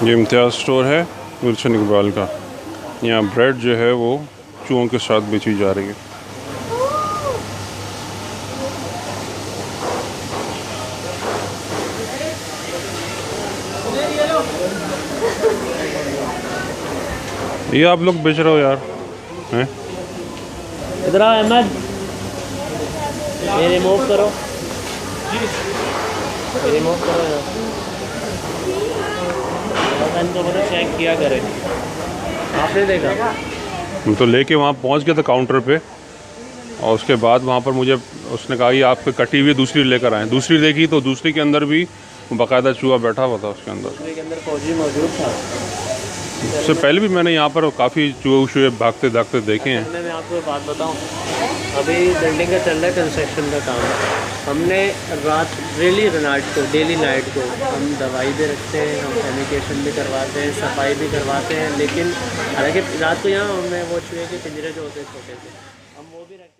ये इम्तियाज़ स्टोर है गुलशन इकबाल का। यहाँ ब्रेड जो है वो चूहों के साथ बेची जा रही है। ये आप लोग बेच रहे हो यार हैं? इधर आओ अहमद, ये रिमूव करो, ये रिमूव करो यार। तो मतलब चेक किया करे, आपने देखा? हम तो लेके वहाँ पहुँच गया था काउंटर पे, और उसके बाद वहाँ पर मुझे उसने कहा कि आपको कटी हुई दूसरी लेकर आएँ। दूसरी देखी तो दूसरी के अंदर भी बाकायदा चूहा बैठा हुआ था उसके अंदर। दूसरे के अंदर फौजी मौजूद था। उससे पहले भी मैंने यहाँ पर काफ़ी चूहे भागते भागते देखे हैं। मैं आपको बात बताऊँ, अभी बिल्डिंग का चल रहा है कंस्ट्रक्शन का काम। हमने रात डेली नाइट को हम दवाई भी रखते हैं, हम सैनिटेशन भी करवाते हैं, सफाई भी करवाते हैं। लेकिन हालांकि रात को यहाँ हमें वो चूहे के पिंजरे जो होते हैं छोटे से, हम वो भी रखते हैं।